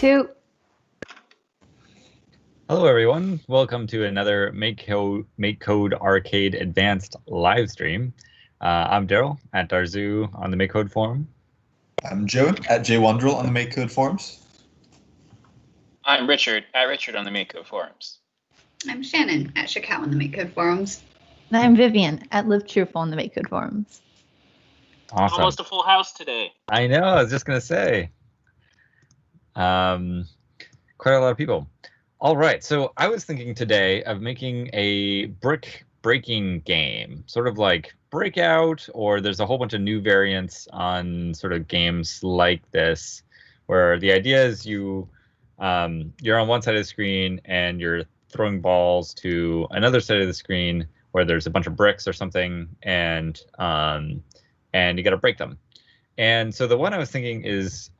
2. Hello, everyone. Welcome to another MakeCode Arcade Advanced live stream. I'm Daryl at Darzoo on the MakeCode forum. I'm Joe at JWondrel on the MakeCode forums. I'm Richard at Richard on the MakeCode forums. I'm Shannon at Shakao on the MakeCode forums. And I'm Vivian at Live Cheerful on the MakeCode forums. Awesome. Almost a full house today. I know. I was just going to say. Quite a lot of people. All right. So I was thinking today of making a brick breaking game, sort of like Breakout, or there's a whole bunch of new variants on sort of games like this, where the idea is you're on one side of the screen and you're throwing balls to another side of the screen where there's a bunch of bricks or something, and you got to break them. And so the one I was thinking is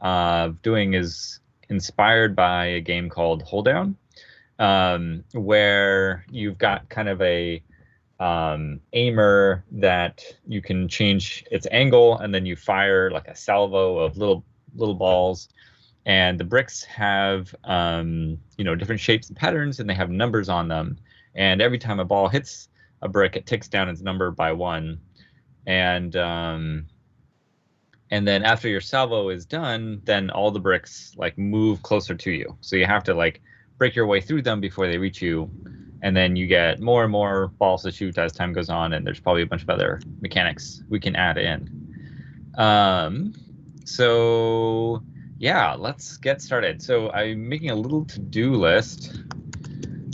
doing is inspired by a game called Hold Down, where you've got kind of a aimer that you can change its angle, and then you fire like a salvo of little balls, and the bricks have different shapes and patterns, and they have numbers on them, and every time a ball hits a brick, it ticks down its number by 1, and then after your salvo is done, then all the bricks like move closer to you, so you have to like break your way through them before they reach you, and then you get more and more balls to shoot as time goes on, and there's probably a bunch of other mechanics we can add in. So yeah, let's get started. So I'm making a little to-do list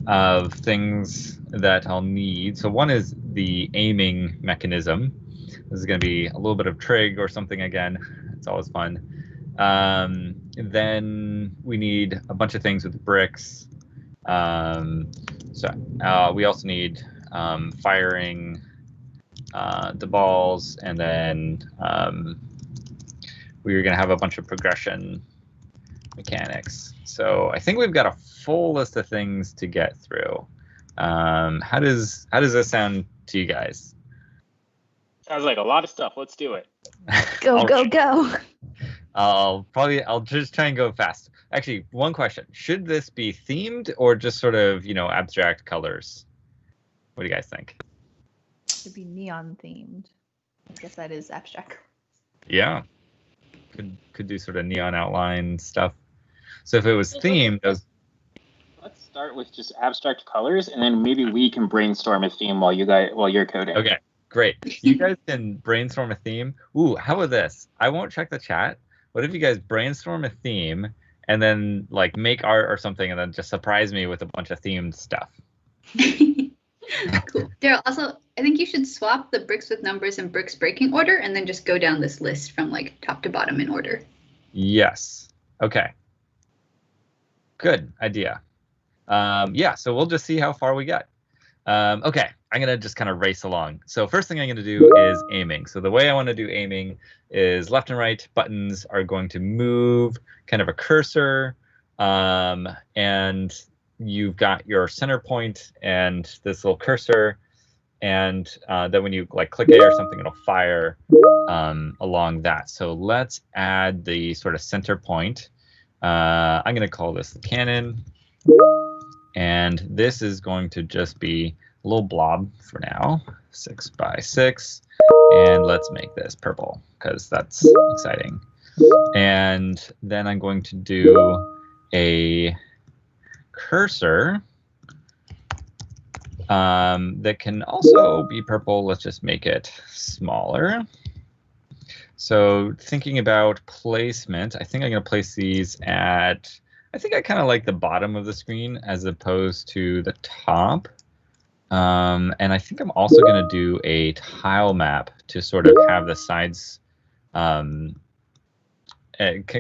of things that I'll need. So one is the aiming mechanism. This is going to be a little bit of trig or something again. It's always fun. Then we need a bunch of things with bricks. We also need firing the balls, and then we're going to have a bunch of progression mechanics. So I think we've got a full list of things to get through. How does this sound to you guys? Sounds like a lot of stuff. Let's do it. Go, go, go. I'll just try and go fast. Actually, one question. Should this be themed or just sort of, abstract colors? What do you guys think? It should be neon themed. I guess that is abstract. Yeah. Could do sort of neon outline stuff. So if it was themed, let's start with just abstract colors, and then maybe we can brainstorm a theme while you're coding. Okay, great. You guys can brainstorm a theme. Ooh, how about this? I won't check the chat. What if you guys brainstorm a theme and then like make art or something, and then just surprise me with a bunch of themed stuff? Cool. Daryl, also, I think you should swap the bricks with numbers and bricks breaking order, and then just go down this list from like top to bottom in order. Yes. Okay. Good idea. Yeah, so we'll just see how far we get. Okay, I'm going to just kind of race along. So first thing I'm going to do is aiming. So the way I want to do aiming is left and right buttons are going to move kind of a cursor, and you've got your center point and this little cursor, and then when you like click A or something, it'll fire along that. So let's add the sort of center point. I'm going to call this the cannon, and this is going to just be a little blob for now, 6 by 6, and let's make this purple because that's exciting. And then I'm going to do a cursor that can also be purple. Let's just make it smaller. So thinking about placement, I think I'm going to place these at, I think I kind of like the bottom of the screen as opposed to the top. And I think I'm also going to do a tile map to sort of have the sides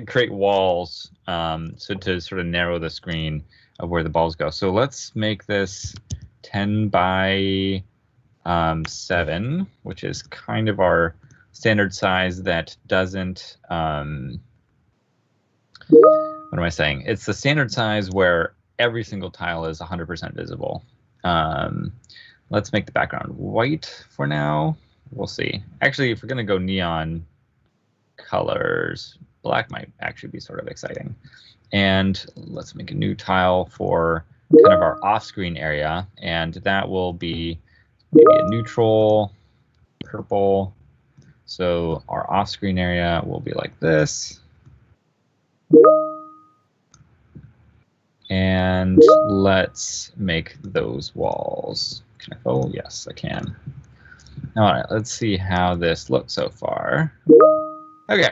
create walls, so to sort of narrow the screen of where the balls go. So let's make this 10 by 7, which is kind of our standard size that doesn't, what am I saying? It's the standard size where every single tile is 100% visible. Let's make the background white for now. We'll see. Actually, if we're going to go neon colors, black might actually be sort of exciting. And let's make a new tile for kind of our off-screen area, and that will be maybe a neutral purple. So our off-screen area will be like this. And let's make those walls. Can I? Oh, yes, I can. All right, let's see how this looks so far. Okay,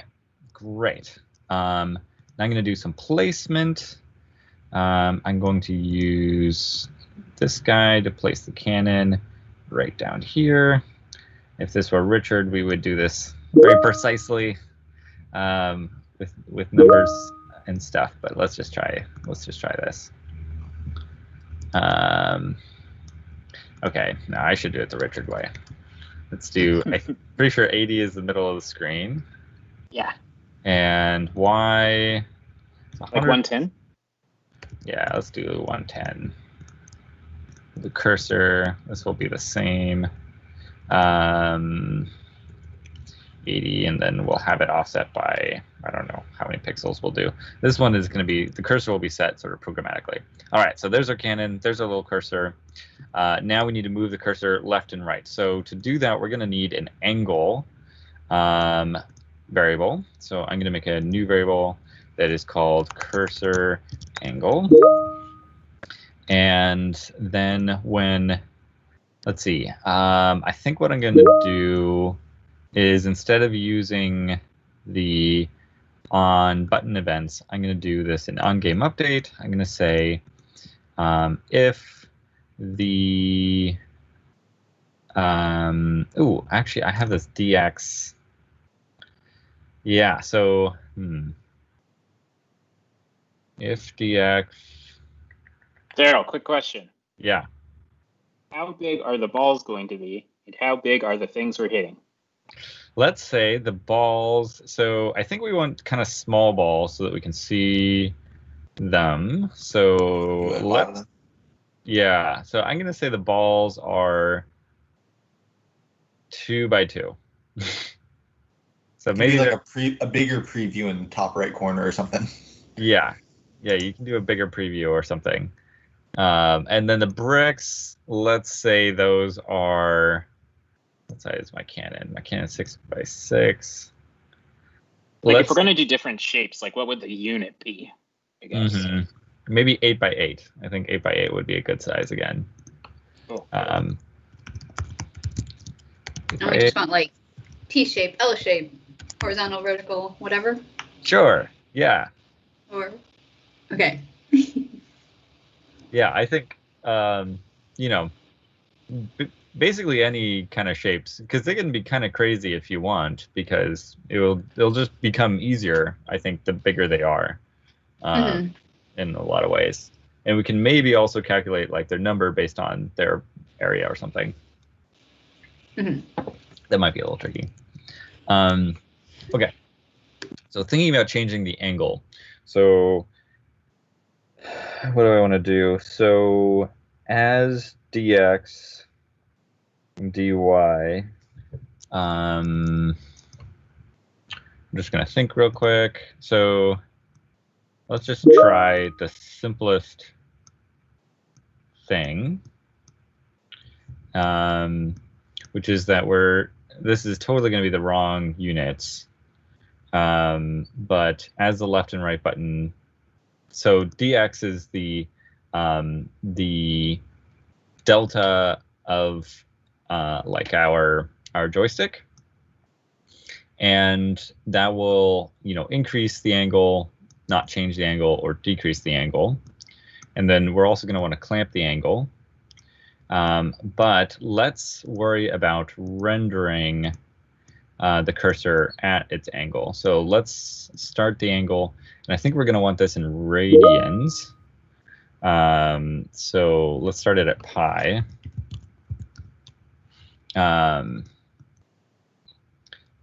great. Now I'm going to do some placement. I'm going to use this guy to place the cannon right down here. If this were Richard, we would do this very precisely with numbers and stuff. But let's just try this. Okay, no, I should do it the Richard way. Let's do. I'm pretty sure 80 is the middle of the screen. Yeah. And Y. Like 110. Yeah, let's do 110. The cursor, this will be the same. 80, and then we'll have it offset by, I don't know how many pixels we'll do. This one is going to be, the cursor will be set sort of programmatically. All right, so there's our cannon, there's our little cursor. Now we need to move the cursor left and right. So to do that, we're going to need an angle variable. So I'm going to make a new variable that is called cursor angle. And then when, let's see, I think what I'm going to do is instead of using the on button events, I'm going to do this in on game update. I'm going to say if the, oh, actually I have this DX. Yeah, so, if DX. Daryl, quick question. Yeah. How big are the balls going to be, and how big are the things we're hitting? Let's say the balls, so I think we want kind of small balls so that we can see them. So let's, yeah, so I'm going to say the balls are 2 by 2. So maybe like a bigger preview in the top right corner or something. Yeah, yeah, you can do a bigger preview or something. And then the bricks, let's say those are, what size is my cannon? My cannon 6 by 6. Like if we're going to do different shapes, like what would the unit be? I guess. Maybe 8 by 8. I think 8 by 8 would be a good size again. Cool. And we just want like T shape, L shape, horizontal, vertical, whatever. Sure. Yeah. Or, okay. Yeah, I think, you know, basically any kind of shapes, because they can be kind of crazy if you want, because it'll just become easier, I think, the bigger they are in a lot of ways. And we can maybe also calculate like their number based on their area or something. That might be a little tricky. Okay, so thinking about changing the angle. So what do I want to do? So as dx dy, I'm just going to think real quick. So let's just try the simplest thing, which is that this is totally going to be the wrong units. But as the left and right button, so dx is the delta of like our joystick, and that will, you know, increase the angle, not change the angle, or decrease the angle. And then we're also going to want to clamp the angle. But let's worry about rendering the cursor at its angle. So let's start the angle, and I think we're going to want this in radians. So let's start it at pi.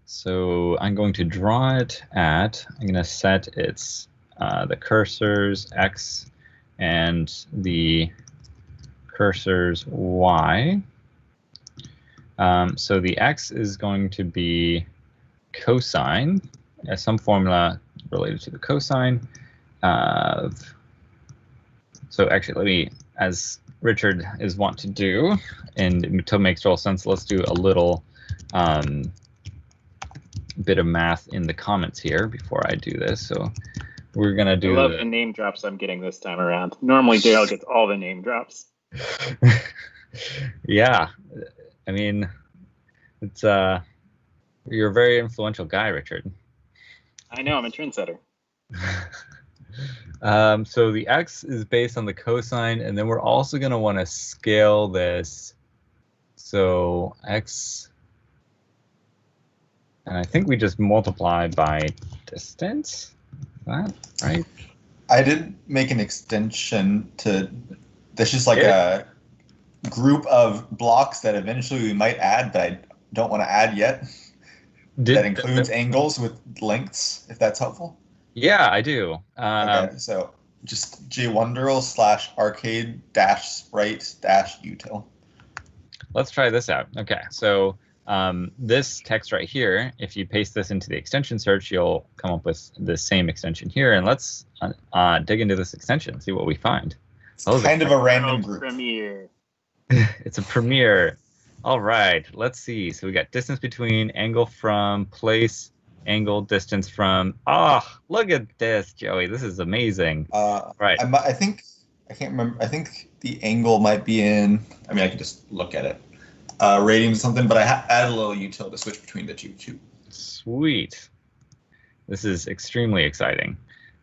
So I'm going to draw it at, I'm going to set its the cursor's x and the cursor's y. So the x is going to be cosine, some formula related to the cosine. So actually, let me, as Richard is wont to do, and to make total sense, let's do a little bit of math in the comments here before I do this. So we're gonna do. I love the name drops I'm getting this time around. Normally Dale gets all the name drops. Yeah, I mean, it's you're a very influential guy, Richard. I know, I'm a trendsetter. So the x is based on the cosine, and then we're also going to want to scale this. So x, and I think we just multiply by distance. Is that right? I did make an extension to. This is like a group of blocks that eventually we might add, but I don't want to add yet. That includes angles with lengths, if that's helpful. Yeah, I do. Okay, so just jwonderl/arcade-sprite-util. Let's try this out. Okay, so this text right here, if you paste this into the extension search, you'll come up with the same extension here. And let's dig into this extension, see what we find. It's kind of a random group. Premiere. It's a premiere. All right, let's see. So we got distance between, angle from, place, angle, distance from. Oh, look at this, Joey. This is amazing. Right. I think, I can't remember. I think the angle might be in, I mean, I can just look at it. Radians or something, but I added a little util to switch between the two. Sweet. This is extremely exciting.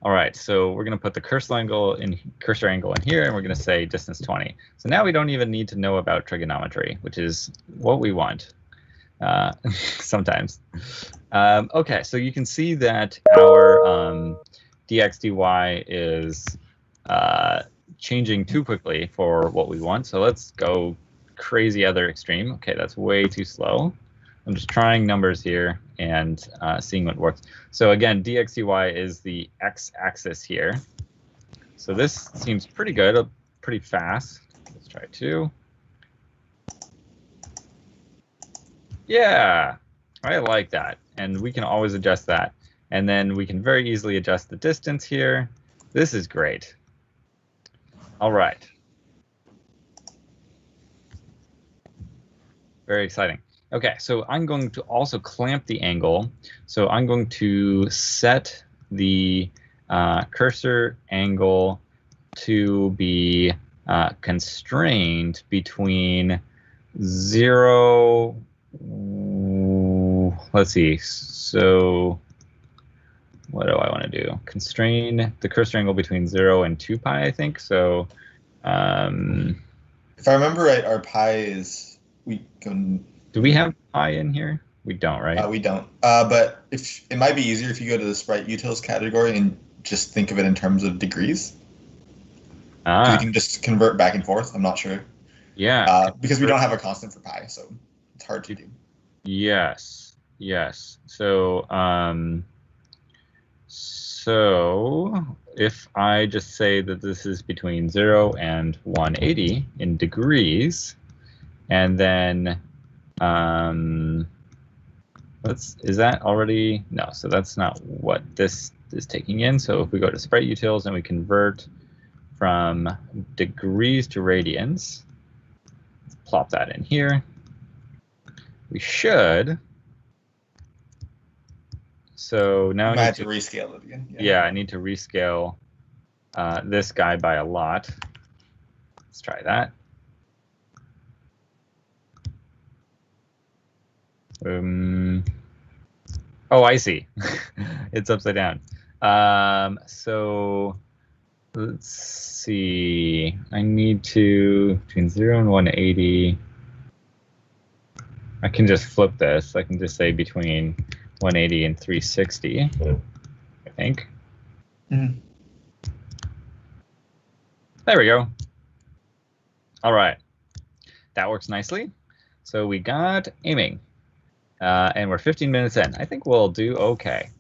All right, so we're going to put the cursor angle in here, and we're going to say distance 20. So now we don't even need to know about trigonometry, which is what we want sometimes. Okay, so you can see that our dx dy is changing too quickly for what we want. So let's go crazy other extreme. Okay, that's way too slow. I'm just trying numbers here and seeing what works. So again, dx dy is the x-axis here. So this seems pretty good, pretty fast. Let's try 2. Yeah, I like that. And we can always adjust that. And then we can very easily adjust the distance here. This is great. All right. Very exciting. Okay, so I'm going to also clamp the angle. So I'm going to set the cursor angle to be constrained between 0. Let's see. So what do I want to do? Constrain the cursor angle between 0 and 2 pi, I think. So if I remember right, our pi is, we can. Do we have pi in here? We don't, right? We don't. But if it might be easier if you go to the sprite utils category and just think of it in terms of degrees. You can just convert back and forth. I'm not sure. Yeah. Because we don't have a constant for pi, so it's hard to do. Yes. Yes. So so if I just say that this is between 0 and 180 in degrees, and then is that already? No, so that's not what this is taking in. So if we go to sprite utils and we convert from degrees to radians, let's plop that in here. We should. So now I have to rescale it again. Yeah, I need to rescale this guy by a lot. Let's try that. Oh, I see. It's upside down. So let's see. I need to, between 0 and 180. I can just flip this. I can just say between 180 and 360, I think. Mm-hmm. There we go. All right. That works nicely. So we got aiming. And we're 15 minutes in. I think we'll do okay.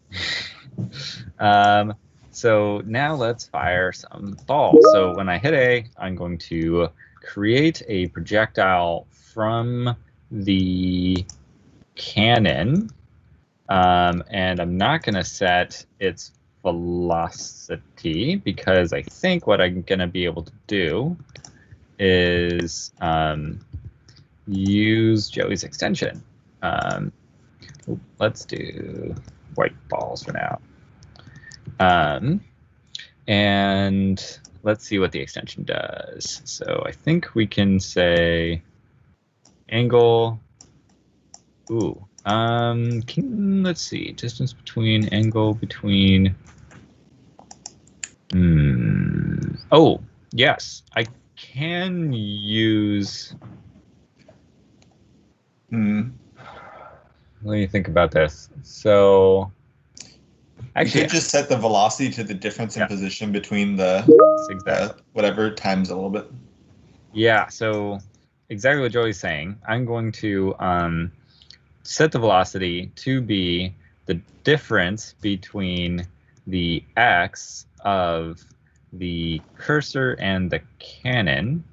So now let's fire some balls. So when I hit A, I'm going to create a projectile from the cannon. And I'm not going to set its velocity because I think what I'm going to be able to do is use Joey's extension. Let's do white balls for now. And let's see what the extension does. So I think we can say angle. Ooh. Let's see. Distance between angle between. Oh, yes. I can use. Let me think about this. So, actually, you could just set the velocity to the difference in position between the whatever times a little bit. Yeah. So, exactly what Joey's saying. I'm going to set the velocity to be the difference between the x of the cursor and the cannon.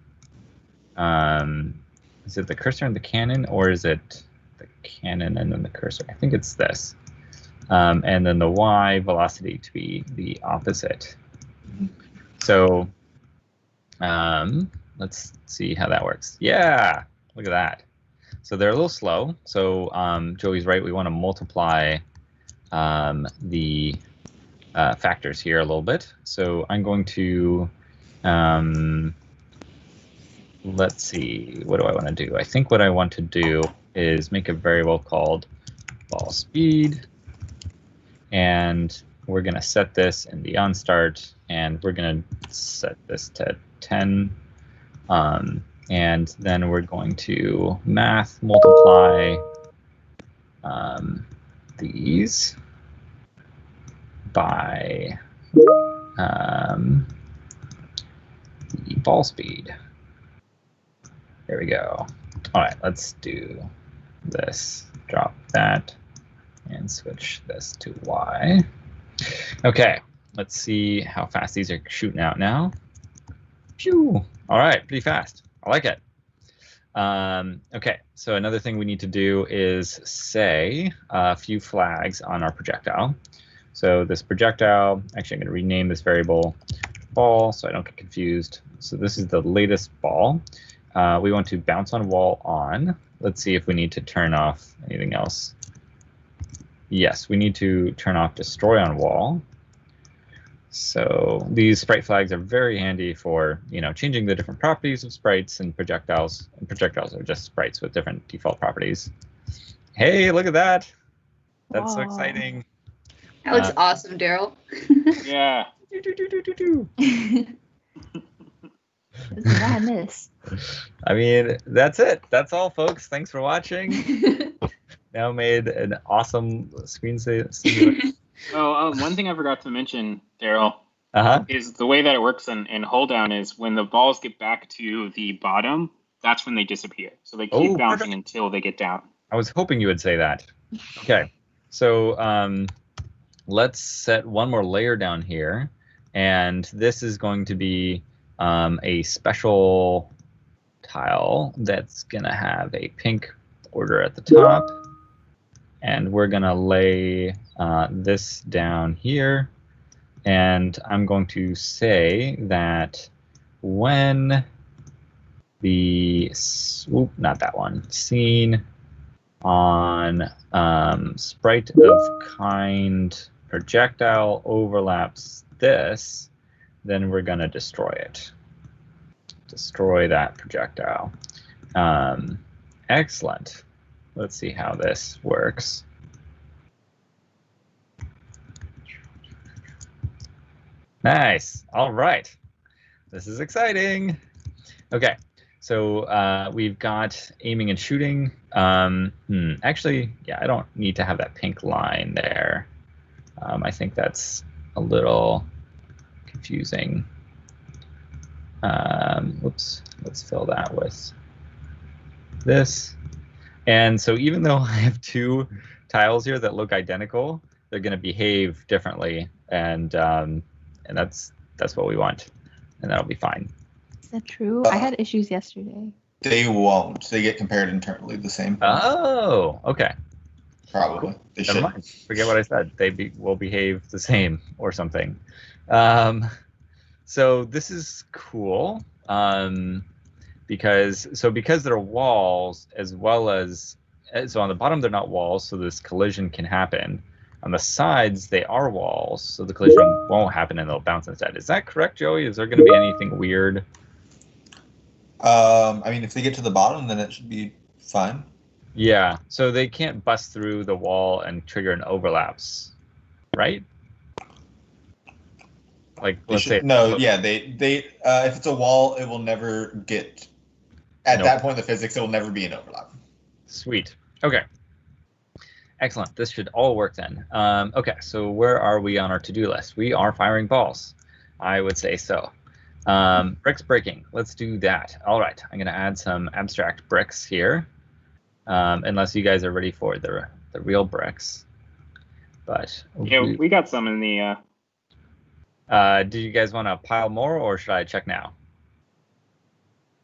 Is it the cursor and the cannon, or is it the cannon and then the cursor? I think it's this. And then the y velocity to be the opposite. So let's see how that works. Yeah, look at that. So they're a little slow. So Joey's right. We want to multiply the factors here a little bit. So I'm going to, let's see, what do I want to do? I think what I want to do is make a variable called ball speed. And we're going to set this in the onStart, and we're going to set this to 10. And then we're going to math multiply these by the ball speed. There we go. All right, let's do this. Drop that and switch this to Y. Okay, let's see how fast these are shooting out now. Phew. All right, pretty fast. I like it. Okay, so another thing we need to do is say a few flags on our projectile. So this projectile, actually I'm going to rename this variable ball so I don't get confused. So this is the latest ball. We want to bounce on wall on. Let's see if we need to turn off anything else. Yes, we need to turn off destroy on wall. So these sprite flags are very handy for, changing the different properties of sprites and projectiles. And projectiles are just sprites with different default properties. Hey, look at that. That's so exciting. That looks awesome, Daryl. Yeah. What did I miss? I mean, that's it. That's all, folks. Thanks for watching. Now made an awesome screensaver. Oh, one thing I forgot to mention, Daryl, is the way that it works in hold down is when the balls get back to the bottom, that's when they disappear. So they keep bouncing until they get down. I was hoping you would say that. Okay, so let's set one more layer down here, and this is going to be a special tile that's going to have a pink border at the top. And we're going to lay this down here. And I'm going to say that when the, not that one, scene on sprite of kind projectile overlaps this, then we're going to destroy it. Destroy that projectile. Excellent. Let's see how this works. Nice. All right. This is exciting. Okay. So we've got aiming and shooting. Actually, yeah, I don't need to have that pink line there. I think that's a little confusing. Whoops. Let's fill that with this. And so even though I have two tiles here that look identical, they're going to behave differently, and that's what we want, and that'll be fine. Is that true? I had issues yesterday. They won't. They get compared internally the same. Oh, okay. Probably. Cool. They Never should. mind. Forget what I said. They will behave the same or something. So this is cool because there are walls as well as so on the bottom they're not walls, so this collision can happen. On the sides they are walls, so the collision won't happen and they'll bounce instead. Is that correct, Joey? Is there going to be anything weird? I mean, if they get to the bottom, then it should be fine. Yeah, so they can't bust through the wall and trigger an overlaps, right? Like, let's say no, yeah, they if it's a wall, it will never get at that point in the physics. It will never be an overlap. Sweet. Okay. Excellent. This should all work then. Okay, so where are we on our to-do list? We are firing balls. I would say so. Bricks breaking. Let's do that. All right. I'm going to add some abstract bricks here, unless you guys are ready for the real bricks. But yeah, we got some in the. do you guys want to pile more, or should I check now?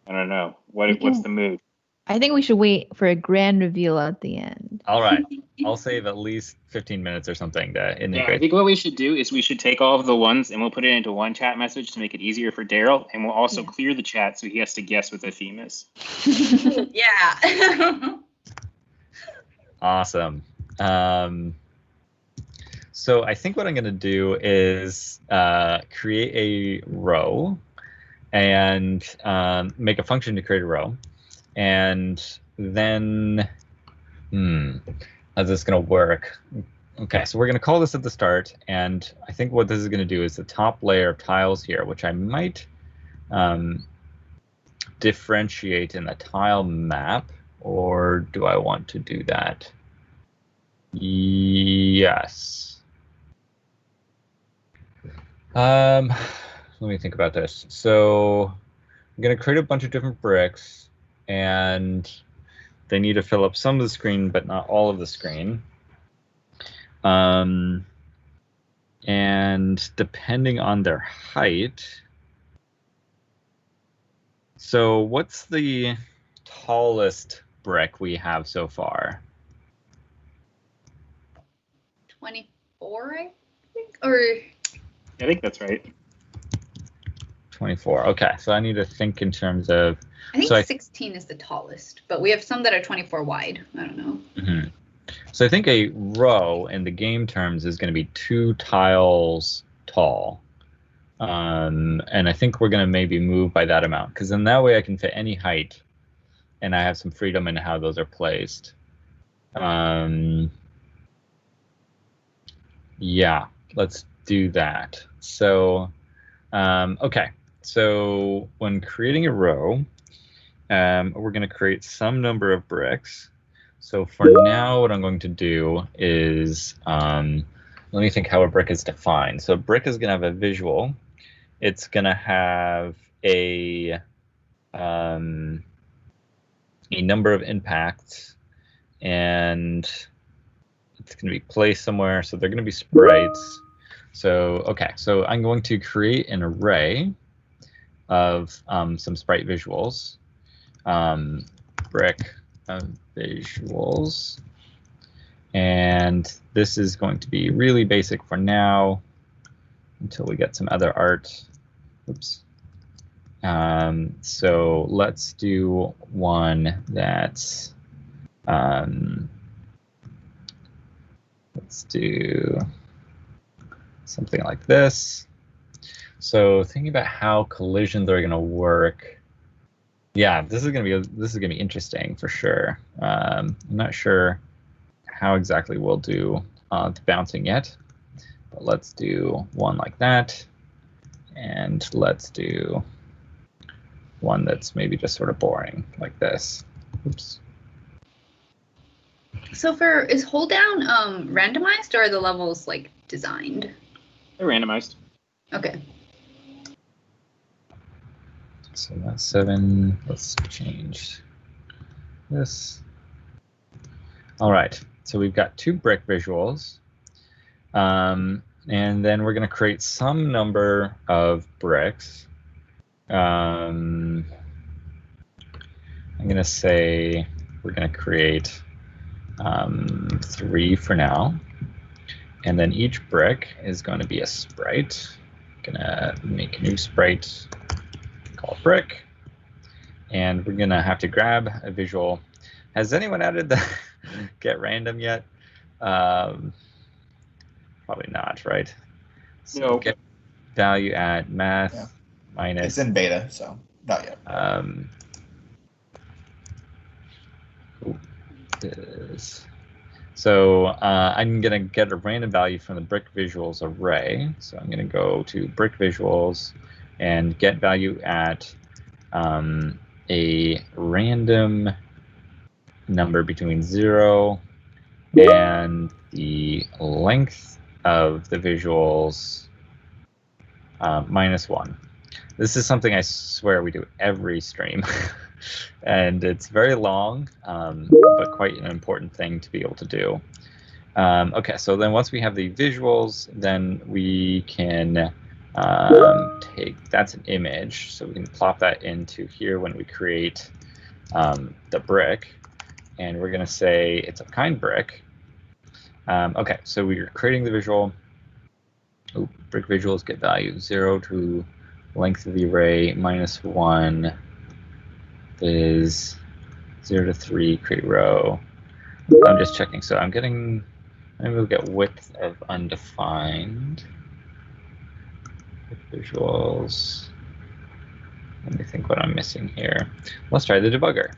I don't know. What's the mood? I think we should wait for a grand reveal at the end. All right. I'll save at least 15 minutes or something to integrate. Yeah, I think what we should do is we should take all of the ones and we'll put it into one chat message to make it easier for Daryl, and we'll also clear the chat so he has to guess what the theme is. Yeah. Awesome. So I think what I'm going to do is create a row and make a function to create a row. And then, how's this going to work? Okay, so we're going to call this at the start. And I think what this is going to do is the top layer of tiles here, which I might differentiate in the tile map. Or do I want to do that? Yes. Let me think about this. So I'm going to create a bunch of different bricks, and they need to fill up some of the screen, but not all of the screen. And depending on their height. So what's the tallest brick we have so far? 24, I think, or I think that's right. 24. Okay, so I need to think in terms of. I think 16 is the tallest, but we have some that are 24 wide. I don't know. Mm-hmm. So I think a row in the game terms is going to be 2 tiles tall. And I think we're going to maybe move by that amount, because then that way I can fit any height and I have some freedom in how those are placed. Yeah, let's do that. So, okay. So when creating a row, we're going to create some number of bricks. So for now, what I'm going to do is, let me think how a brick is defined. So a brick is going to have a visual. It's going to have a number of impacts, and it's going to be placed somewhere. So they're going to be sprites. So, okay, so I'm going to create an array of some sprite visuals. Brick visuals. And this is going to be really basic for now until we get some other art. Oops. So let's do one that's, let's do something like this. So thinking about how collisions are going to work, yeah, this is going to be interesting for sure. I'm not sure how exactly we'll do the bouncing yet, but let's do one like that, and let's do one that's maybe just sort of boring like this. Oops. So is hold down randomized, or are the levels like designed? They're randomized. Okay. So that's 7. Let's change this. All right. So we've got 2 brick visuals. And then we're going to create some number of bricks. I'm going to say we're going to create 3 for now. And then each brick is going to be a sprite. Gonna make a new sprite called brick. And we're gonna have to grab a visual. Has anyone added the get random yet? Probably not, right? So no. Get value at math minus. It's in beta, so not yet. So I'm going to get a random value from the brick visuals array. So I'm going to go to brick visuals and get value at a random number between 0 and the length of the visuals -1. This is something I swear we do every stream. And it's very long, but quite an important thing to be able to do. Okay, so then once we have the visuals, then we can that's an image, so we can plop that into here when we create the brick, and we're going to say it's a kind brick. Okay, so we're creating the visual. Brick visuals get value 0 to length of the array -1 is 0 to 3, create row. I'm just checking, so I'm getting, maybe we'll get width of undefined. Visuals. Let me think what I'm missing here. Let's try the debugger.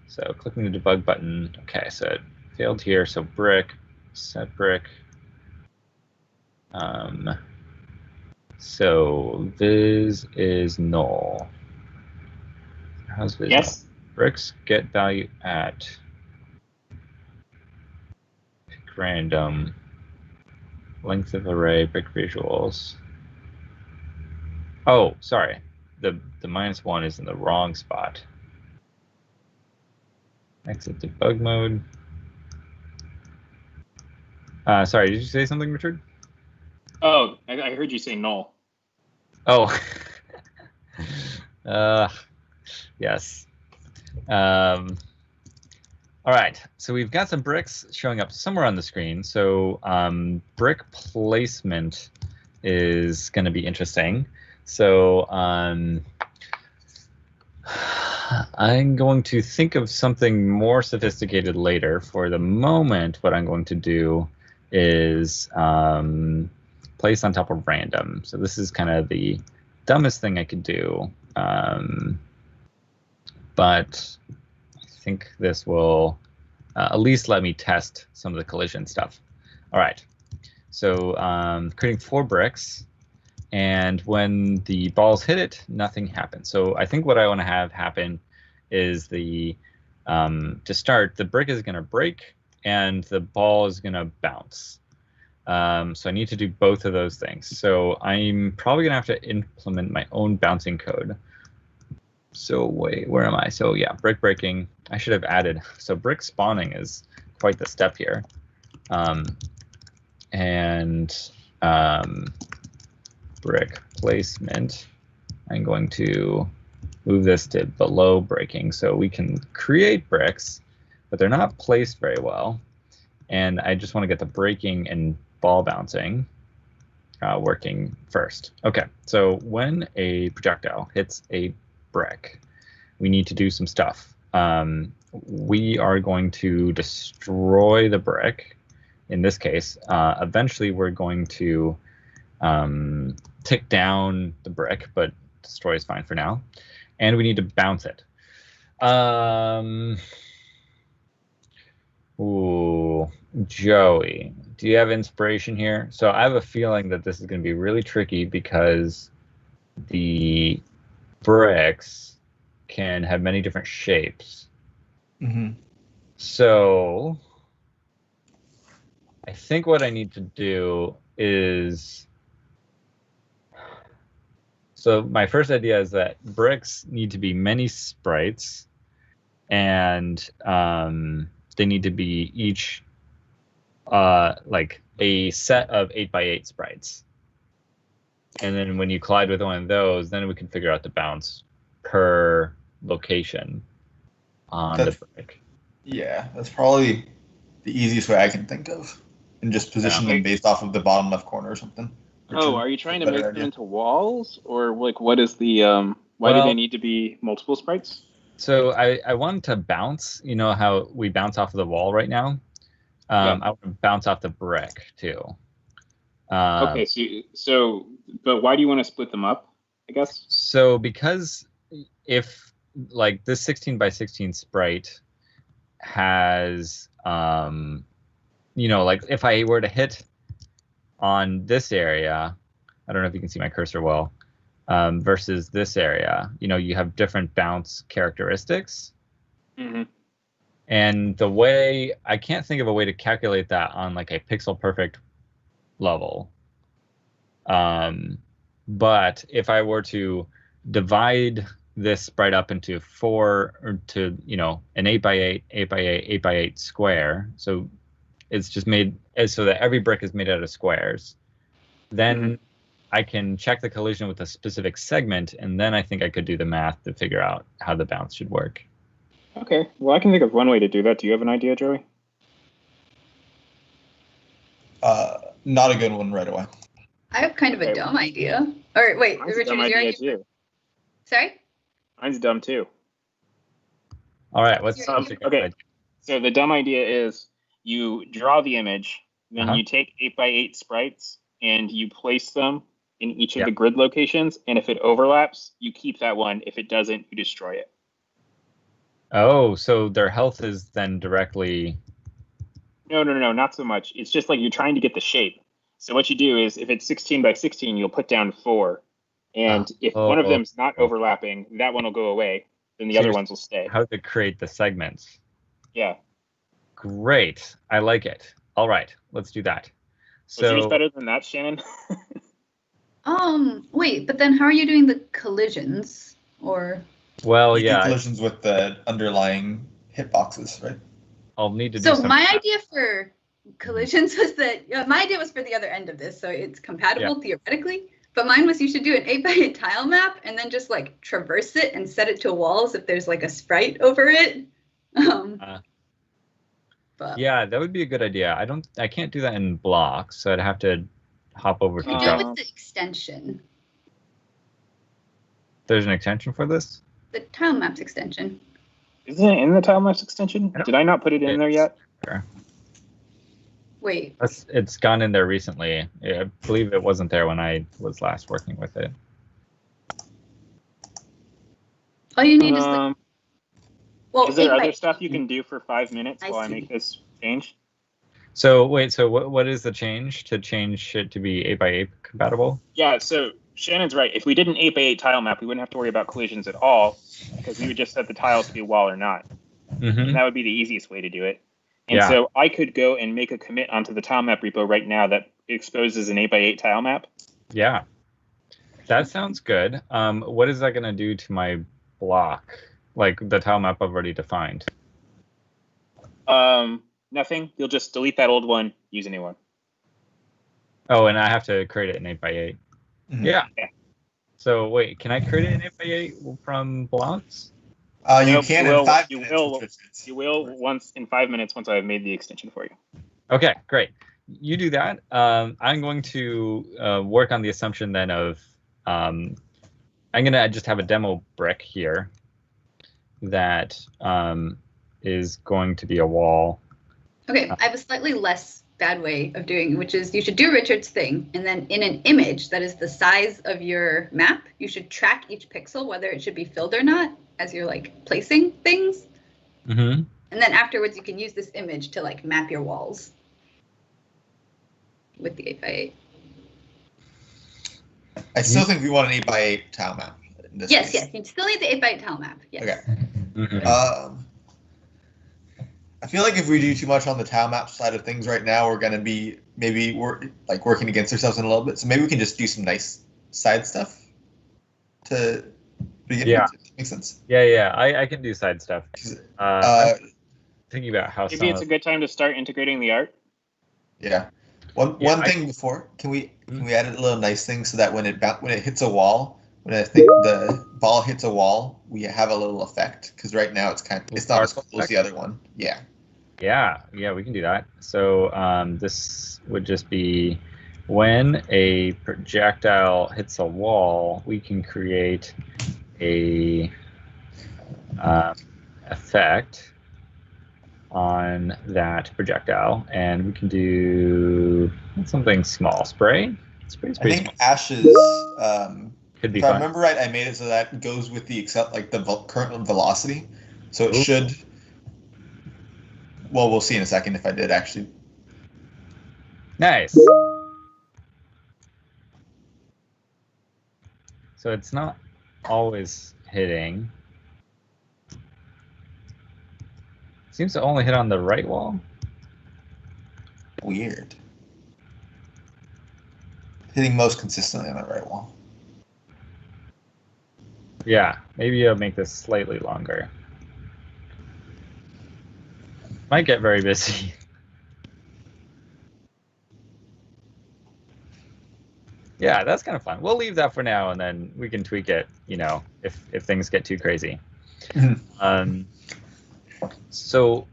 So clicking the debug button, okay, so it failed here, so brick, set brick. So viz is null. How's viz? Yes. Bricks get value at pick random length of array brick visuals. Oh, sorry. The -1 is in the wrong spot. Exit debug mode. Sorry, did you say something, Richard? Oh, I heard you say null. Oh. Yes. All right, so we've got some bricks showing up somewhere on the screen. So brick placement is going to be interesting. So I'm going to think of something more sophisticated later. For the moment, what I'm going to do is place on top of random. So this is kind of the dumbest thing I could do. But I think this will at least let me test some of the collision stuff. All right, so creating 4 bricks, and when the balls hit it, nothing happens. So I think what I want to have happen is to start, the brick is going to break and the ball is going to bounce. So I need to do both of those things. So I'm probably going to have to implement my own bouncing code. So wait, where am I? So yeah, brick breaking, I should have added. So brick spawning is quite the step here. Brick placement, I'm going to move this to below breaking so we can create bricks, but they're not placed very well. And I just want to get the breaking and ball bouncing working first. Okay, so when a projectile hits a brick, we need to do some stuff. We are going to destroy the brick. In this case, eventually we're going to tick down the brick, but destroy is fine for now. And we need to bounce it. Ooh, Joey, do you have inspiration here? So I have a feeling that this is going to be really tricky because the bricks can have many different shapes. Mm-hmm. So I think what I need to do is, so my first idea is that bricks need to be many sprites, and they need to be each like a set of 8x8 sprites. And then when you collide with one of those, then we can figure out the bounce per location on the brick. Yeah, that's probably the easiest way I can think of, and just position them based off of the bottom left corner or something. Are you trying to make them into walls, or like what is the why do they need to be multiple sprites? So I want to bounce. You know how we bounce off of the wall right now? I want to bounce off the brick too. Okay, but why do you want to split them up, I guess? So because if like this 16 by 16 sprite has, like if I were to hit on this area, I don't know if you can see my cursor well, versus this area, you have different bounce characteristics. Mm-hmm. And the way, I can't think of a way to calculate that on like a pixel perfect level. But if I were to divide this sprite up into an 8 by 8, 8 by 8, 8 by 8 square, so it's just made so that every brick is made out of squares, then I can check the collision with a specific segment, and then I think I could do the math to figure out how the bounce should work. Okay, well, I can think of one way to do that. Do you have an idea, Joey? Not a good one right away. I have kind of a dumb idea. Or wait, Mine's Richard, is your idea too. Sorry? Mine's dumb too. All right, okay. So the dumb idea is you draw the image, then you take 8 by 8 sprites and you place them in each of the grid locations, and if it overlaps, you keep that one. If it doesn't, you destroy it. Oh, so their health is then directly... No, not so much. It's just like you're trying to get the shape. So what you do is, if it's 16 by 16, you'll put down 4. And if one of them's not overlapping, that one will go away. Then the other ones will stay. How to create the segments. Yeah. Great. I like it. All right, let's do that. Was yours better than that, Shannon? Wait, but then how are you doing the collisions? Or... Well, you do collisions with the underlying hitboxes, right? I'll need to do So my idea for collisions was that my idea was for the other end of this, so it's compatible theoretically. But mine was you should do an 8 by 8 tile map and then just like traverse it and set it to walls if there's like a sprite over it. But yeah, that would be a good idea. I can't do that in blocks, so I'd have to hop over to do it with the extension. There's an extension for this? The tile maps extension. Isn't it in the tile maps extension? Did I not put it in there yet? Sure. Wait. It's gone in there recently. I believe it wasn't there when I was last working with it. All you need is is there other stuff you can do for 5 minutes while I make this change? So wait, what is the change to change it to be 8 by 8 compatible? Yeah, so Shannon's right. If we did an 8 by 8 tile map, we wouldn't have to worry about collisions at all, because we would just set the tiles to be a wall or not. And that would be the easiest way to do it. And so I could go and make a commit onto the tile map repo right now that exposes an 8 by 8 tile map. Yeah, that sounds good. What is that going to do to my block, like the tile map I've already defined? Nothing. You'll just delete that old one, use a new one. Oh, and I have to create it in 8 by 8. Yeah. So wait, can I create it in 8 by 8 from blocks? You can in 5 minutes. You will once in 5 minutes once I've made the extension for you. Okay, great. You do that. I'm going to work on the assumption then of I'm going to just have a demo brick here that is going to be a wall. Okay, I have a slightly less bad way of doing it, which is you should do Richard's thing, and then in an image that is the size of your map, you should track each pixel, whether it should be filled or not, as you're like placing things. And then afterwards, you can use this image to like map your walls with the 8 by 8. I still think we want an 8 by 8 tile map. Yes, you still need the 8 by 8 tile map. Yes. Okay. I feel like if we do too much on the tile map side of things right now, we're going to be working against ourselves in a little bit. So maybe we can just do some nice side stuff to begin with. Makes sense. Yeah. I can do side stuff. Thinking about how maybe it's a good time to start integrating the art. Yeah. One thing before, can we add a little nice thing so that when it hits a wall, when I think the ball hits a wall, we have a little effect, because right now it's not as cool as the other one. Yeah. Yeah, we can do that. So this would just be when a projectile hits a wall, we can create a effect on that projectile, and we can do something small. Spray. Spray's pretty small. Ashes. Could be if fun. I remember right, I made it so that goes with the current velocity. So it should. Well, we'll see in a second if I did actually. Nice. So it's not always hitting. Seems to only hit on the right wall. Weird. Hitting most consistently on the right wall. Yeah, maybe I'll make this slightly longer. Might get very busy. Yeah, that's kind of fun. We'll leave that for now, and then we can tweak it, if things get too crazy. So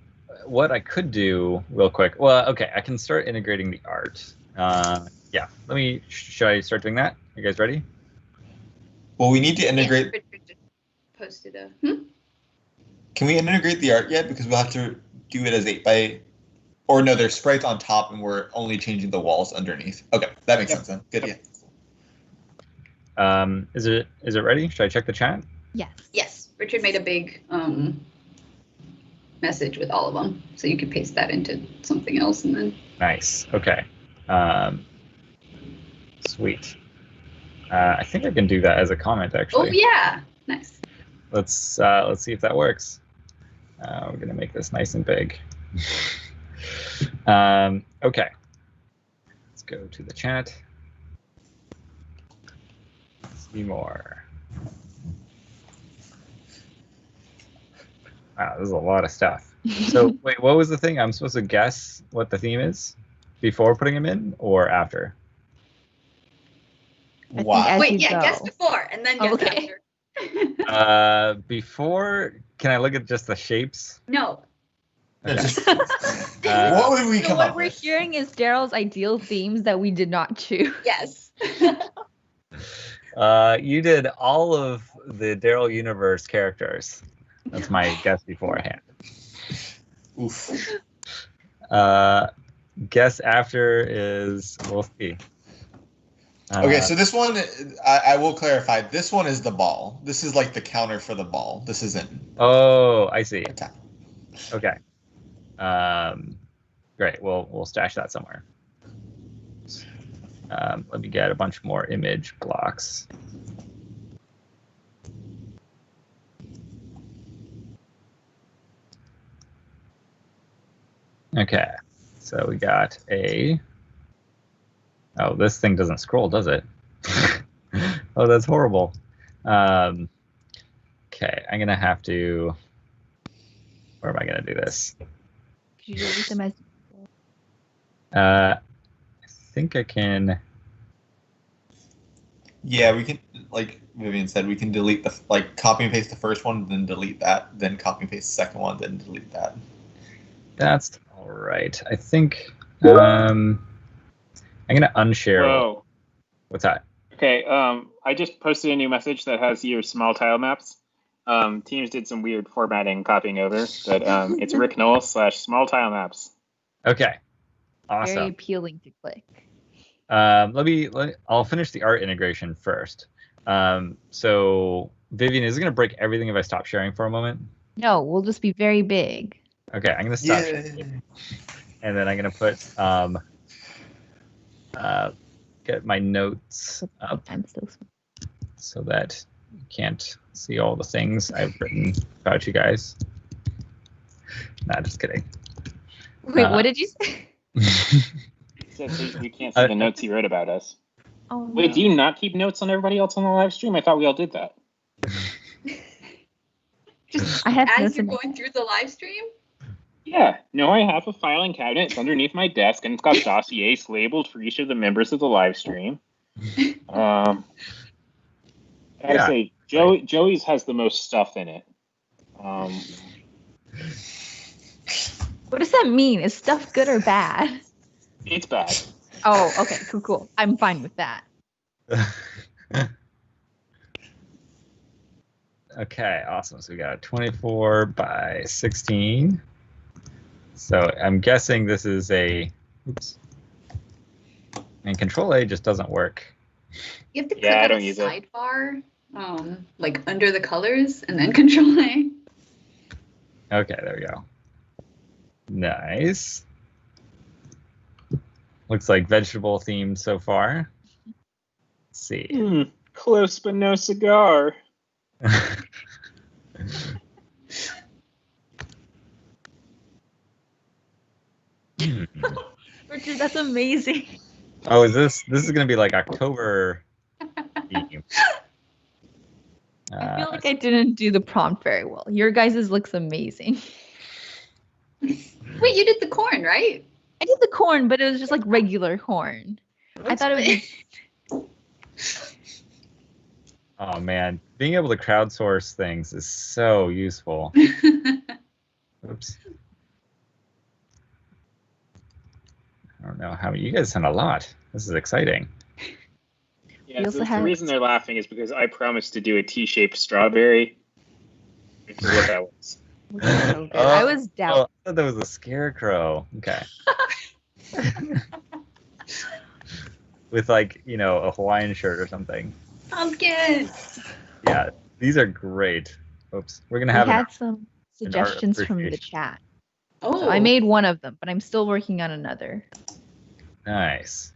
what I could do real quick, well, okay, I can start integrating the art. Yeah, should I start doing that? You guys ready? Well, we need to integrate. Yeah, Richard just posted a. Can we integrate the art yet? Because we'll have to do it as 8x. Or no, there's sprites on top, and we're only changing the walls underneath. Okay, that makes sense then. Good, yeah. Is it ready? Should I check the chat? Yes. Yes, Richard made a big message with all of them, so you could paste that into something else, and then. Nice. Okay. Sweet. I think I can do that as a comment, actually. Oh yeah, nice. Let's see if that works. We're gonna make this nice and big. Okay. Let's go to the chat. See more. Wow, there's a lot of stuff. So wait, what was the thing? I'm supposed to guess what the theme is before putting them in or after? Wow. Wait, guess before and then guess after. Before, can I look at just the shapes? No. Okay. What would we come up with? What we're hearing is Daryl's ideal themes that we did not choose. Yes. You did all of the Daryl universe characters. That's my guess beforehand. Oof. Guess after is, we'll see. Okay, so this one, I will clarify. This one is the ball. This is like the counter for the ball. This isn't. Oh, I see. Attack. Okay. Great. We'll stash that somewhere. Let me get a bunch more image blocks. Okay. So we got a. Oh, this thing doesn't scroll, does it? Oh, that's horrible. Okay, I'm gonna have to. Where am I gonna do this? Could you delete them as? I think I can. Yeah, we can. Like Vivian said, we can delete copy and paste the first one, then delete that, then copy and paste the second one, then delete that. That's all right. I think. I'm gonna unshare. Whoa. What's that? Okay. I just posted a new message that has your small tile maps. Teams did some weird formatting copying over, but it's Rick Knoll / small tile maps. Okay. Awesome. Very appealing to click. I'll finish the art integration first. So Vivian, is it gonna break everything if I stop sharing for a moment? No, we'll just be very big. Okay, I'm gonna stop sharing. And then I'm gonna put get my notes up so that you can't see all the things I've written about you guys. Nah, just kidding. Wait, what did you say? We can't see the notes you wrote about us. Oh, no. Wait, do you not keep notes on everybody else on the live stream? I thought we all did that. Just I have as you're going through the live stream? Yeah. No, I have a filing cabinet. It's underneath my desk, and it's got dossiers labeled for each of the members of the live stream. I gotta say, Joey's has the most stuff in it. What does that mean? Is stuff good or bad? It's bad. Oh, okay, cool. I'm fine with that. Okay, awesome. So we got a 24 by 16. So I'm guessing this is a, oops. And Control A just doesn't work. You have to click on the sidebar, like under the colors, and then Control A. Okay, there we go. Nice. Looks like vegetable themed so far. Let's see. Close but no cigar. Richard, that's amazing. Oh, this is gonna be like October theme. I feel like I didn't do the prompt very well. Your guys's looks amazing. Wait, you did the corn, right? I did the corn, but it was just like regular corn. I thought it was. Oh man, being able to crowdsource things is so useful. Oops. I don't know how you guys sent a lot. This is exciting. Yeah, the reason they're laughing is because I promised to do a T-shaped strawberry. What that was. So good. I was doubting. I thought that was a scarecrow. Okay. With like, a Hawaiian shirt or something. Pumpkin. Yeah, these are great. Oops. We're gonna have. We had some suggestions from the chat. Oh. So I made one of them, but I'm still working on another. Nice.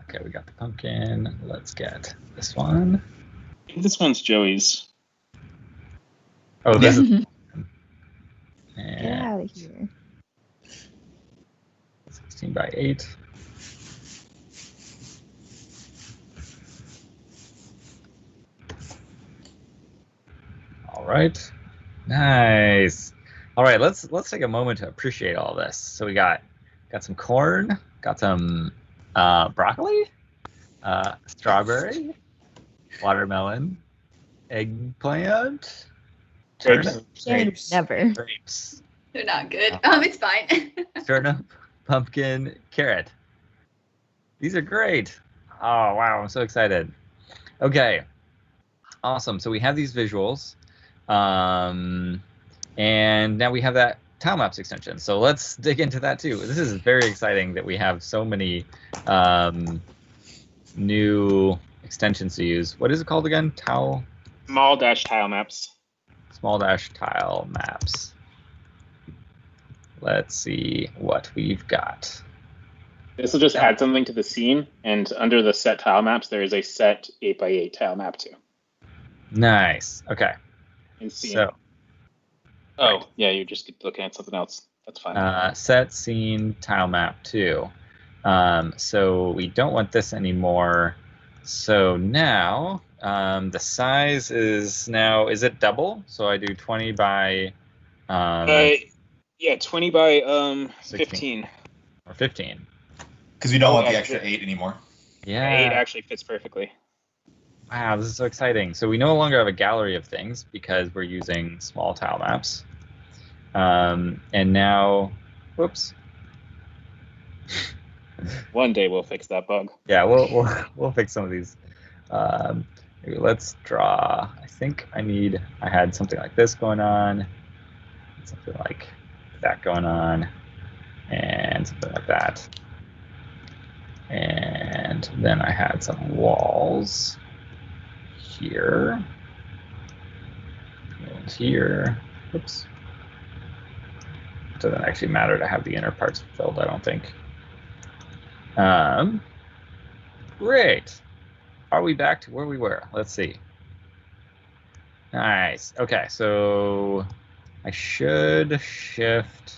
Okay, we got the pumpkin. Let's get this one. This one's Joey's. Oh, this is. Get out of here. 16 by 8. All right. Nice. All right, let's take a moment to appreciate all this. So we got some corn, got some broccoli, strawberry, watermelon, eggplant, turnip, Never. grapes. They're not good. It's fine. Turnip, pumpkin, carrot. These are great. Oh wow, I'm so excited. Okay, awesome. So we have these visuals. And now we have that tile maps extension. So let's dig into that too. This is very exciting that we have so many new extensions to use. What is it called again? Small-tile maps. Small-tile maps. Let's see what we've got. This will just add something to the scene, and under the set tile maps, there is a set 8x8 tile map too. Nice. Okay. So. Oh, yeah, you're just looking at something else. That's fine. Set scene tile map 2. So we don't want this anymore. So now the size is is it double? So I do 20 by. Yeah, 20 by 15. Or 15. Because we don't want the extra 8 anymore. Yeah. 8 actually fits perfectly. Wow, this is so exciting. So we no longer have a gallery of things because we're using small tile maps. And now, whoops. One day we'll fix that bug. Yeah, we'll fix some of these. Maybe let's draw. I think I had something like this going on, something like that going on, and something like that. And then I had some walls here and here. Oops. Doesn't actually matter to have the inner parts filled, I don't think. Great. Are we back to where we were? Let's see. Nice. Okay, so I should shift.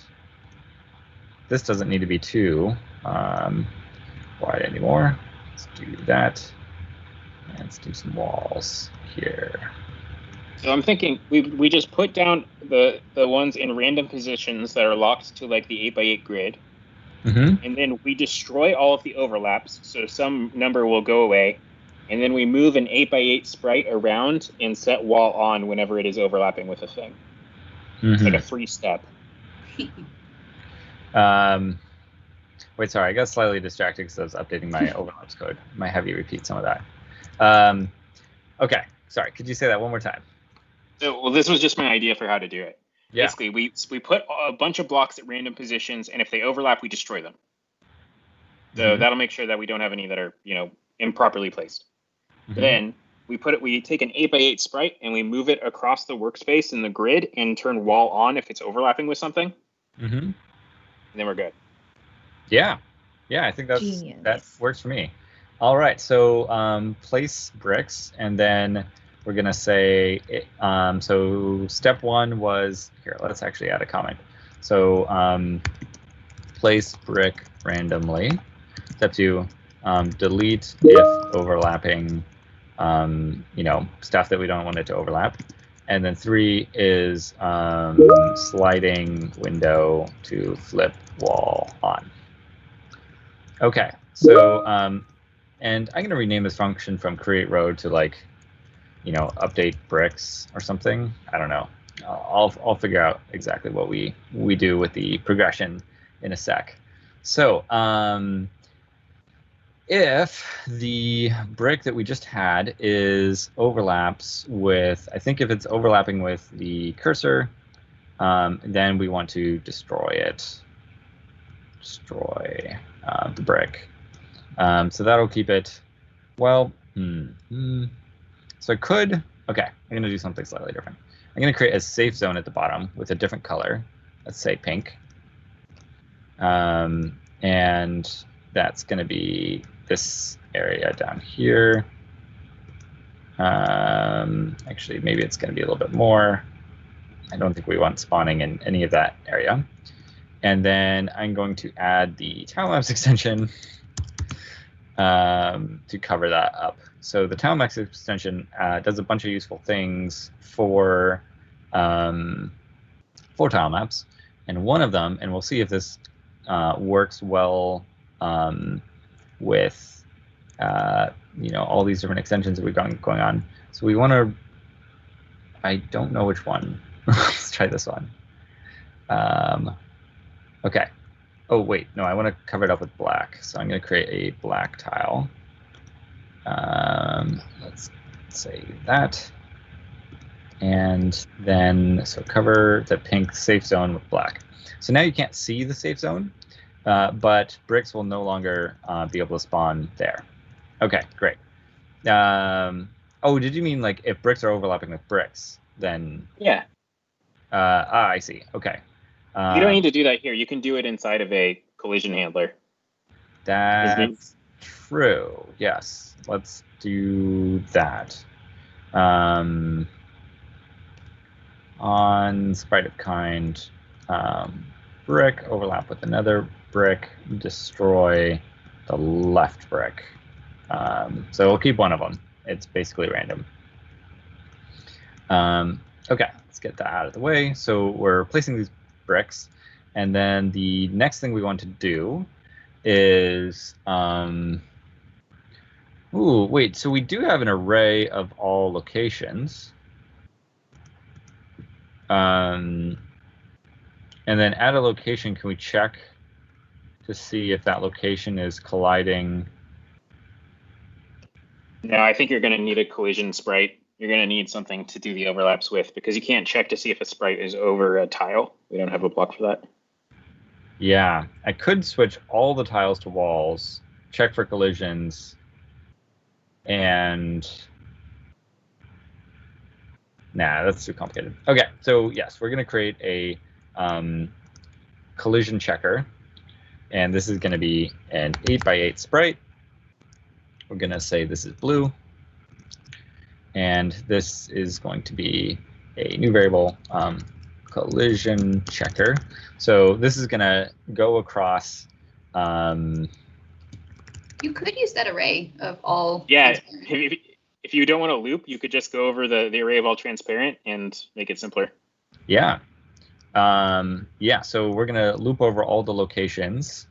This doesn't need to be too wide anymore. Let's do that. And let's do some walls here. So I'm thinking we just put down the ones in random positions that are locked to like the 8x8 grid. Mm-hmm. And then we destroy all of the overlaps, so some number will go away. And then we move an 8x8 sprite around and set wall on whenever it is overlapping with a thing. It's like a 3-step. Wait, sorry, I got slightly distracted because I was updating my overlaps code. Might have you repeat some of that. Okay, sorry, could you say that one more time? So, well, this was just my idea for how to do it. Yeah. Basically, we put a bunch of blocks at random positions, and if they overlap, we destroy them. So that'll make sure that we don't have any that are, improperly placed. Then we take an 8x8 sprite and we move it across the workspace in the grid and turn wall on if it's overlapping with something. And then we're good. Yeah, I think that works for me. All right, so place bricks, and then we're gonna say so step 1 was here. Let's actually add a comment. So place brick randomly. Step 2, delete if overlapping, stuff that we don't want it to overlap. And then 3 is sliding window to flip wall on. Okay, so and I'm gonna rename this function from create road to update bricks or something. I don't know. I'll figure out exactly what we do with the progression in a sec. So if the brick that we just had overlaps with, I think if it's overlapping with the cursor, then we want to destroy it. Destroy the brick. So that'll keep it, well, so I could, okay, I'm going to do something slightly different. I'm going to create a safe zone at the bottom with a different color. Let's say pink. And that's going to be this area down here. Actually, maybe it's going to be a little bit more. I don't think we want spawning in any of that area. And then I'm going to add the time-lapse extension to cover that up. So the time-lapse extension does a bunch of useful things for time-lapse. And one of them, and we'll see if this works well with all these different extensions that we've got going on. So we want to, I don't know which one. Let's try this one. Okay. Oh wait, no, I want to cover it up with black. So I'm going to create a black tile. Let's say that. And then, so cover the pink safe zone with black. So now you can't see the safe zone, but bricks will no longer be able to spawn there. Okay, great. Oh, did you mean if bricks are overlapping with bricks, then? Yeah. I see. Okay. You don't need to do that here. You can do it inside of a collision handler. That's true. Yes. Let's do that. On sprite of kind, brick overlap with another brick, destroy the left brick. So we'll keep one of them. It's basically random. Okay, let's get that out of the way. So we're placing these bricks, and then the next thing we want to do is wait, so we do have an array of all locations, and then at a location, can we check to see if that location is colliding? No, I think you're going to need a collision sprite. You're going to need something to do the overlaps with, because you can't check to see if a sprite is over a tile. We don't have a block for that. Yeah, I could switch all the tiles to walls, check for collisions, and nah, that's too complicated. Okay, so yes, we're going to create a collision checker, and this is going to be an 8x8 sprite. We're going to say this is blue, and this is going to be a new variable, collision checker. So this is going to go across. You could use that array of all. Yeah, if you don't want to loop, you could just go over the array of all transparent and make it simpler. Yeah. Yeah, so we're going to loop over all the locations,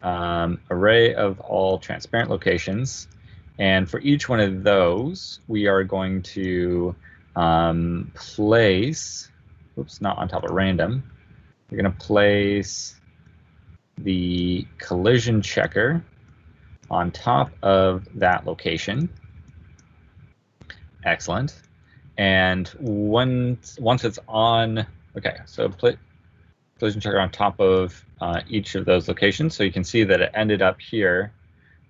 array of all transparent locations. And for each one of those, we are going to place oops, not on top of random. We're going to place the collision checker on top of that location. Excellent. And once it's on, okay, so collision checker on top of each of those locations. So you can see that it ended up here.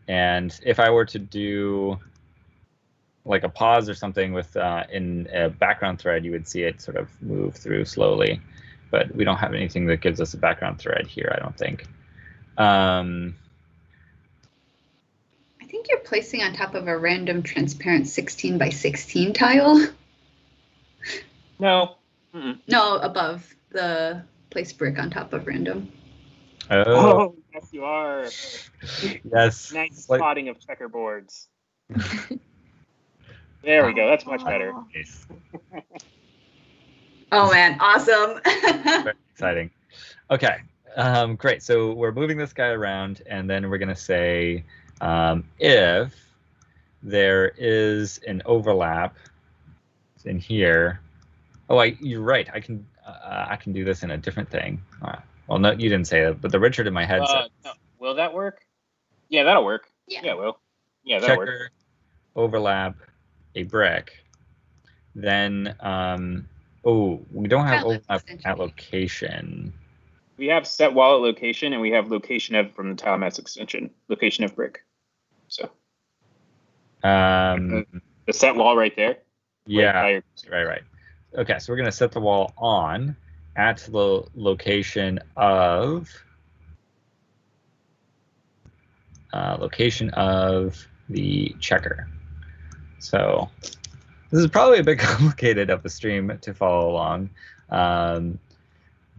And if I were to do like a pause or something with in a background thread, you would see it sort of move through slowly. But we don't have anything that gives us a background thread here, I don't think. I think you're placing on top of a random transparent 16 by 16 tile. No. No, above the place brick on top of random. Oh, yes, you are. Yes. Nice spotting of checkerboards. There we go. That's much better. Oh man, awesome. Very exciting. Okay, great. So we're moving this guy around, and then we're going to say if there is an overlap in here. Oh, you're right. I can do this in a different thing. Well, no, you didn't say that, but the Richard in my head said. No. Will that work? Yeah, that'll work. Yeah, it will. Yeah, that'll work. Checker, overlap, a brick. Then, we don't have overlap at location. We have set wall at location, and we have location of from the tile mass extension, location of brick. So. The set wall right there. Yeah. Right. Okay, so we're going to set the wall on at the location of the checker. So this is probably a bit complicated of a stream to follow along,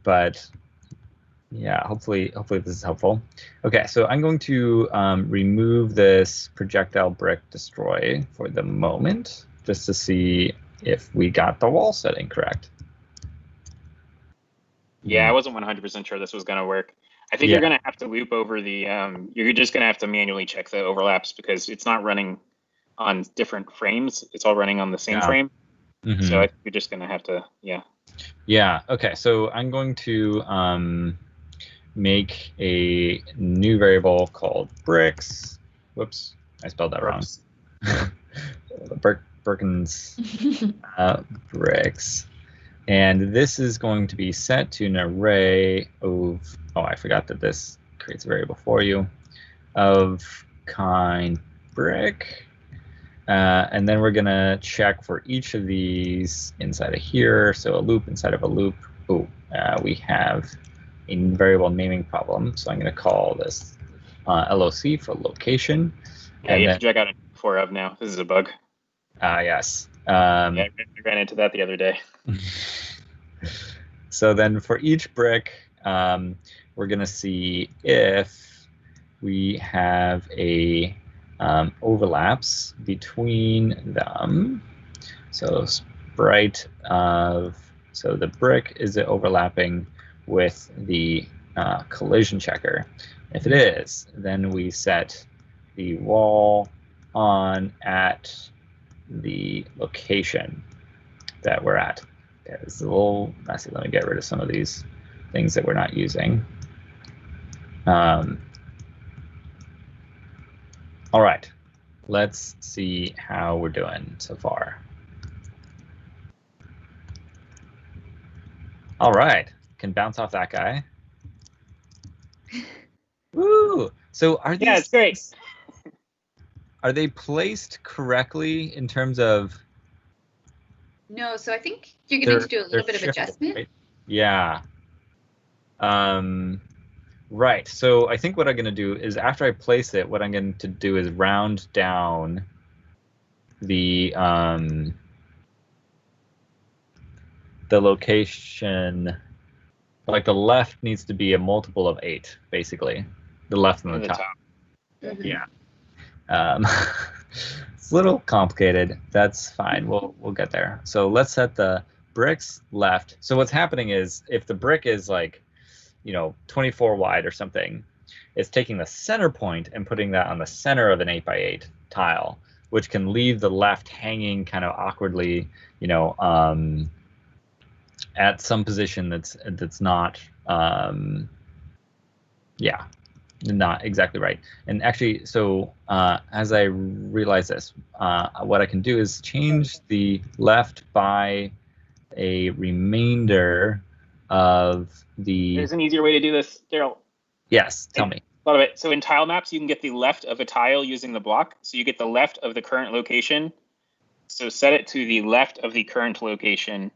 but yeah, hopefully this is helpful. Okay, so I'm going to remove this projectile brick destroy for the moment, just to see if we got the wall setting correct. Yeah, I wasn't 100% sure this was going to work. I think you're going to have to loop over the, you're just going to have to manually check the overlaps because it's not running on different frames. It's all running on the same frame. Mm-hmm. So I think you're just going to have to, Yeah, okay, so I'm going to make a new variable called bricks. Whoops, I spelled that wrong. Birkins bricks. And this is going to be set to an array of, I forgot that this creates a variable for you, of kind brick. And then we're going to check for each of these inside of here. So a loop inside of a loop. We have a variable naming problem. So I'm going to call this LOC for location. Yeah, and you have to check out a for of now. This is a bug. Yes. I ran into that the other day. So then for each brick, we're going to see if we have a overlaps between them. So sprite of, so the brick, is it overlapping with the collision checker? If it is, then we set the wall on at the location that we're at. Okay, it's a little messy. Let me get rid of some of these things that we're not using. All right, let's see how we're doing so far. All right, can bounce off that guy. Woo! So are these? Yeah, it's great. Are they placed correctly in terms of? No, so I think you're going to do a little bit of adjustment. Right? Yeah. Right. So I think what I'm going to do is after I place it, what I'm going to do is round down the location. Like the left needs to be a multiple of 8, basically. The left and the top. Mm-hmm. Yeah. It's a little complicated. That's fine. We'll get there. So let's set the bricks left. So what's happening is if the brick is like, 24 wide or something, it's taking the center point and putting that on the center of an 8x8 tile, which can leave the left hanging kind of awkwardly, at some position that's not not exactly right. And actually, so as I realize this, what I can do is change the left by a remainder of the... There's an easier way to do this, Daryl. Yes, tell me. A lot of it. So in tile maps, you can get the left of a tile using the block. So you get the left of the current location. So set it to the left of the current location.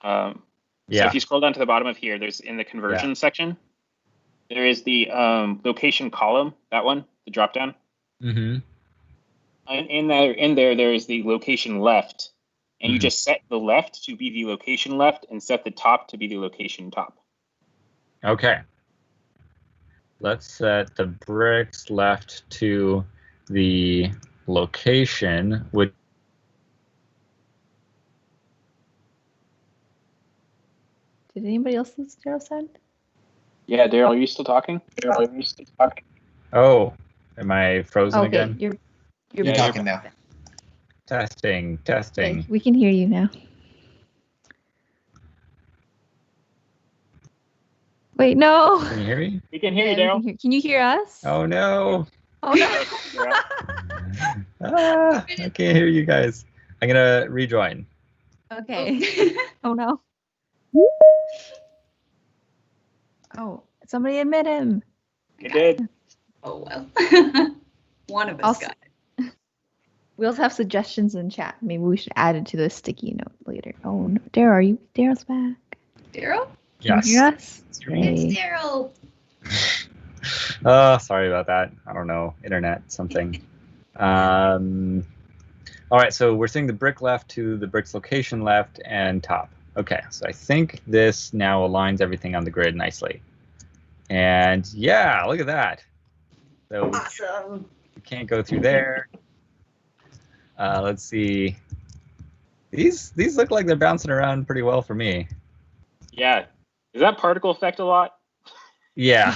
So if you scroll down to the bottom of here, there's in the conversion section, there is the location column, that one, the drop down. Mm-hmm. And in there, there's the location left. And you just set the left to be the location left and set the top to be the location top. Okay. Let's set the bricks left to the location, which... Did anybody else lose Daryl said? Yeah, Daryl, are you still talking? Oh, am I frozen again? You're talking now. Testing. Okay, we can hear you now. Wait, no. Can you hear me? We can hear you, Daryl. Can you hear us? Oh no. Oh no. I can't hear you guys. I'm gonna rejoin. Okay. Oh no. Oh, somebody admit him. You did. Oh well. One of us got it. We also have suggestions in chat. Maybe we should add it to the sticky note later. Oh no, Daryl, Daryl's back. Daryl? Yes. Can you hear us? It's Daryl. Oh, sorry about that. I don't know, internet something. All right, so we're seeing the brick left to the brick's location left and top. Okay, so I think this now aligns everything on the grid nicely. And yeah, look at that. So awesome. We can't go through there. Let's see. These look like they're bouncing around pretty well for me. Yeah. Is that particle effect a lot? Yeah.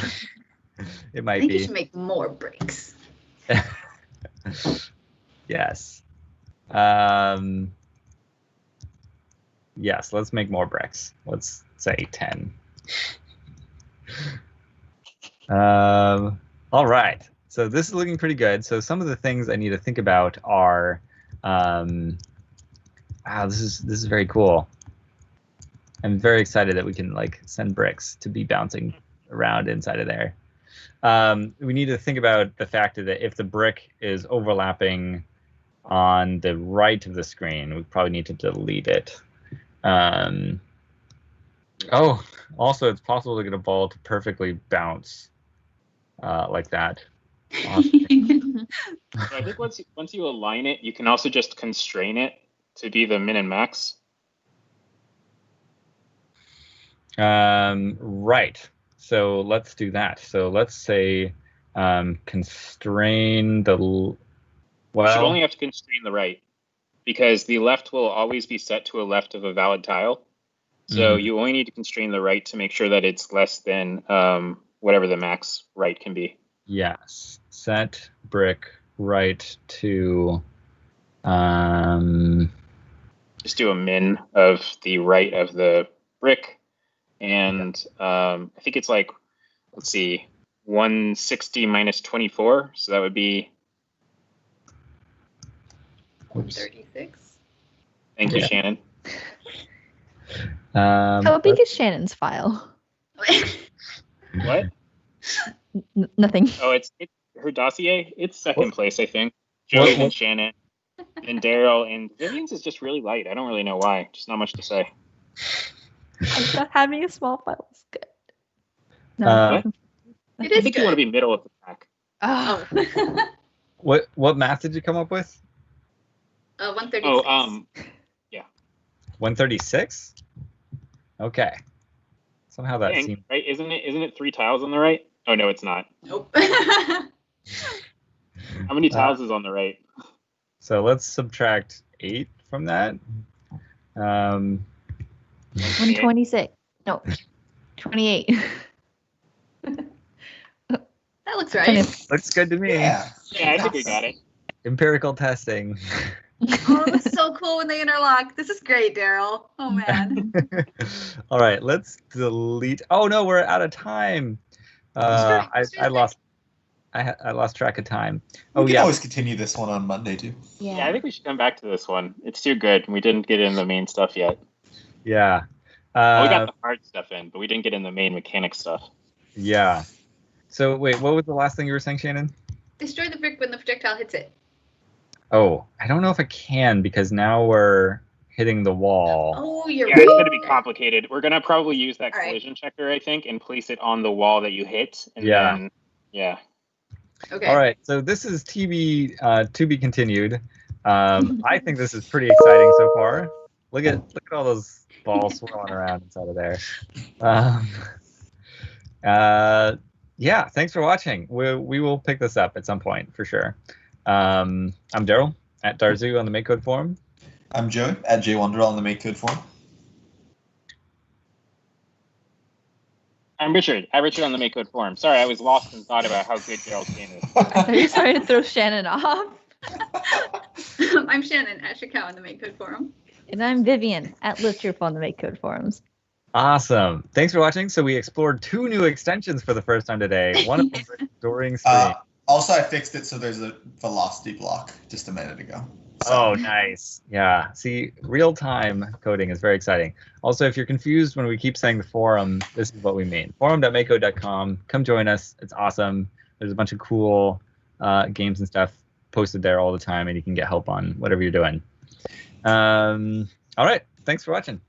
It might be. I think you should make more bricks. Yes. Yes, let's make more bricks. Let's say 10. All right. So this is looking pretty good. So some of the things I need to think about are, this is very cool. I'm very excited that we can like send bricks to be bouncing around inside of there. We need to think about the fact that if the brick is overlapping on the right of the screen, we probably need to delete it. Oh, also it's possible to get a ball to perfectly bounce like that. Awesome. So I think once you align it, you can also just constrain it to be the min and max. Right. So let's do that. So let's say constrain the... You should only have to constrain the right, because the left will always be set to a left of a valid tile. So you only need to constrain the right to make sure that it's less than whatever the max right can be. Yes. Set brick right to... Just do a min of the right of the brick. And I think it's like, let's see, 160 minus 24. So that would be 136. Thank you, Shannon. How big is Shannon's file? What? Nothing. Oh, it's her dossier. It's second place, I think. Joey and Shannon and Daryl and Vivian's is just really light. I don't really know why. Just not much to say. I thought having a small file was good. No, No. It I is think good. you want to be middle of the pack. Oh. What math did you come up with? 136. Oh, yeah. 136? Okay. Somehow that Dang, seems... right? Isn't it 3 tiles on the right? Oh no, it's not. Nope. How many tiles is on the right? So let's subtract 8 from that. 126. No, 28. That looks right. Looks good to me. Yeah. Yeah, I think we got it. Empirical testing. Oh, it was so cool when they interlock. This is great, Daryl. Oh man. All right, let's delete. Oh no, we're out of time. I lost track of time. We can always continue this one on Monday too. Yeah, I think we should come back to this one. It's too good. We didn't get in the main stuff yet. Yeah. We got the hard stuff in, but we didn't get in the main mechanic stuff. Yeah. So wait, what was the last thing you were saying, Shannon? Destroy the brick when the projectile hits it. Oh, I don't know if I can because now we're hitting the wall. Oh, you're right. It's going to be complicated. We're going to probably use that collision checker, I think, and place it on the wall that you hit. And then, yeah. Okay. All right. So this is to be continued. I think this is pretty exciting so far. Look at all those balls swirling around inside of there. Yeah. Thanks for watching. We will pick this up at some point for sure. I'm Daryl at Darzu on the MakeCode forum. I'm Joey at JWonderall on the MakeCode forum. I'm Richard at Richard on the MakeCode forum. Sorry, I was lost and thought about how good Daryl's game is. Are you trying to throw Shannon off? I'm Shannon at Shakao on the MakeCode forum. And I'm Vivian at Listrip on the MakeCode forums. Awesome. Thanks for watching. So we explored 2 new extensions for the first time today. One of them during stream. Also, I fixed it so there's a velocity block just a minute ago. So. Oh, nice. Yeah. See, real-time coding is very exciting. Also, if you're confused when we keep saying the forum, this is what we mean. Forum.makecode.com. Come join us. It's awesome. There's a bunch of cool games and stuff posted there all the time, and you can get help on whatever you're doing. All right. Thanks for watching.